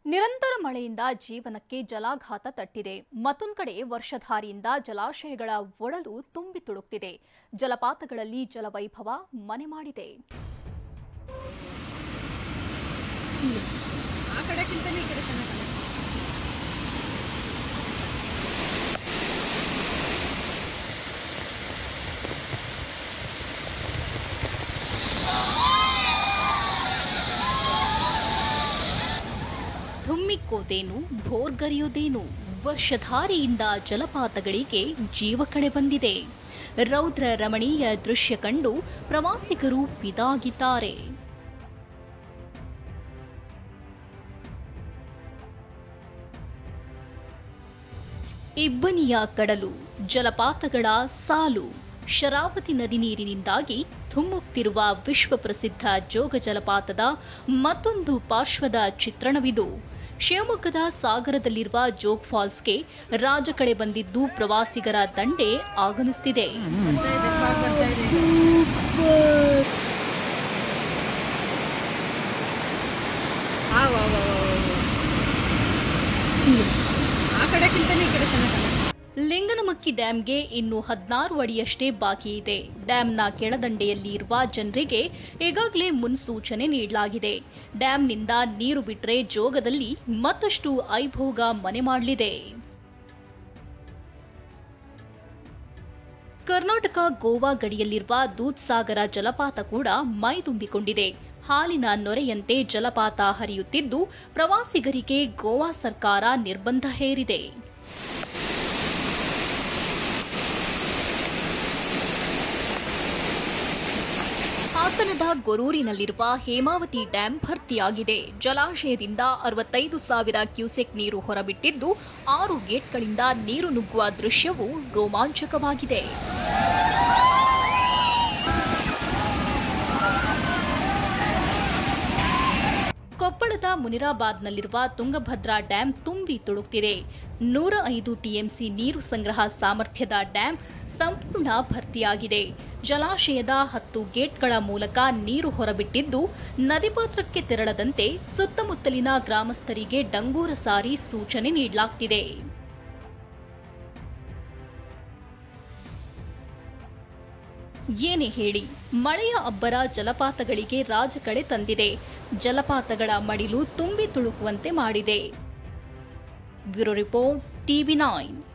ನಿರಂತರ ಮಳೆಯಿಂದ ಜೀವನಕ್ಕೆ ಜಲಾಘಾತ ತಟ್ಟಿದೆ. ಮತ್ತೊಂದು ಕಡೆ ವರ್ಷಧಾರಿಯಿಂದ ಜಲಾಶಯಗಳ ಒಡಲು ತುಂಬಿ ತುಳುಕ್ತಿದೆ. ಜಲಪಾತಗಳಲ್ಲಿ ಜಲವೈಭವ ಮನೆ ಮಾಡಿದೆ. ಧುಮ್ಮಿಕ್ಕೋದೇನು, ಭೋರ್ಗರೆಯೋದೇನು, ವರ್ಷಧಾರಿಯಿಂದ ಜಲಪಾತಗಳಿಗೆ ಜೀವ ಕಳೆ ಬಂದಿದೆ. ರೌದ್ರ ರಮಣೀಯ ದೃಶ್ಯ ಕಂಡು ಪ್ರವಾಸಿಗರು ಫಿದಾಗಿದ್ದಾರೆ. ಇಬ್ಬನಿಯ ಕಡಲು, ಜಲಪಾತಗಳ ಸಾಲು. ಶರಾವತಿ ನದಿ ನೀರಿನಿಂದಾಗಿ ಧುಮ್ಮುಕ್ತಿರುವ ವಿಶ್ವ ಪ್ರಸಿದ್ಧ ಜೋಗ ಜಲಪಾತದ ಮತ್ತೊಂದು ಪಾರ್ಶ್ವದ ಚಿತ್ರಣವಿದು. ಶಿವಮೊಗ್ಗದ ಸಾಗರದಲ್ಲಿರುವ ಜೋಗ್ ಫಾಲ್ಸ್ಗೆ ರಾಜ ಕಳೆ ಬಂದಿದ್ದು ಪ್ರವಾಸಿಗರ ದಂಡೆ ಆಗಮಿಸುತ್ತಿದೆ. ಲಿಂಗನಮಕ್ಕಿ ಡ್ಯಾಂಗೆ ಇನ್ನು 16 ಅಡಿಯಷ್ಟೇ ಬಾಕಿ ಇದೆ. ಡ್ಯಾಂನ ಕೆಳದಂಡೆಯಲ್ಲಿ ಇರುವ ಜನರಿಗೆ ಈಗಾಗಲೇ ಮುನ್ಸೂಚನೆ ನೀಡಲಾಗಿದೆ. ಡ್ಯಾಂನಿಂದ ನೀರು ಬಿಟ್ಟರೆ ಜೋಗದಲ್ಲಿ ಮತ್ತಷ್ಟು ಐಭೋಗ ಮನೆ ಮಾಡಲಿದೆ. ಕರ್ನಾಟಕ ಗೋವಾ ಗಡಿಯಲ್ಲಿರುವ ದೂದ್ಸಾಗರ ಜಲಪಾತ ಕೂಡ ಮೈದುಂಬಿಕೊಂಡಿದೆ. ಹಾಲಿನ ನೊರೆಯಂತೆ ಜಲಪಾತ ಹರಿಯುತ್ತಿದ್ದು ಪ್ರವಾಸಿಗರಿಗೆ ಗೋವಾ ಸರ್ಕಾರ ನಿರ್ಬಂಧ ಹೇರಿದೆ. ಹಾಸನದ ಗೊರೂರಿನಲ್ಲಿರುವ ಹೇಮಾವತಿ ಡ್ಯಾಂ ಭರ್ತಿಯಾಗಿದೆ. ಜಲಾಶಯದಿಂದ 65,000 ಕ್ಯೂಸೆಕ್ ನೀರು ಹೊರಬಿಟ್ಟಿದ್ದು 6 ಗೇಟ್ಗಳಿಂದ ನೀರು ನುಗ್ಗುವ ದೃಶ್ಯವು ರೋಮಾಂಚಕವಾಗಿದೆ. ಕೊಪ್ಪಳದ ಮುನಿರಾಬಾದ್ನಲ್ಲಿರುವ ತುಂಗಭದ್ರಾ ಡ್ಯಾಂ ತುಂಬಿ ತುಳುಕ್ತಿದೆ. 105 ಟಿಎಂಸಿ ನೀರು ಸಂಗ್ರಹ ಸಾಮರ್ಥ್ಯದ ಡ್ಯಾಂ ಸಂಪೂರ್ಣ ಭರ್ತಿಯಾಗಿದೆ. ಜಲಾಶಯದ 10 ಗೇಟ್ಗಳ ಮೂಲಕ ನೀರು ಹೊರಬಿಟ್ಟಿದ್ದು ನದಿ ಪಾತ್ರಕ್ಕೆ ತೆರಳದಂತೆ ಸುತ್ತಮುತ್ತಲಿನ ಗ್ರಾಮಸ್ಥರಿಗೆ ಡಂಗೂರ ಸಾರಿ ಸೂಚನೆ ನೀಡಲಾಗುತ್ತಿದೆ. ಏನೇ ಹೇಳಿ, ಮಳೆಯ ಅಬ್ಬರ ಜಲಪಾತಗಳಿಗೆ ರಾಜಕಳೆ ತಂದಿದೆ. ಜಲಪಾತಗಳ ಮಡಿಲು ತುಂಬಿ ತುಳುಕುವಂತೆ ಮಾಡಿದೆ. Bureau report, TV9.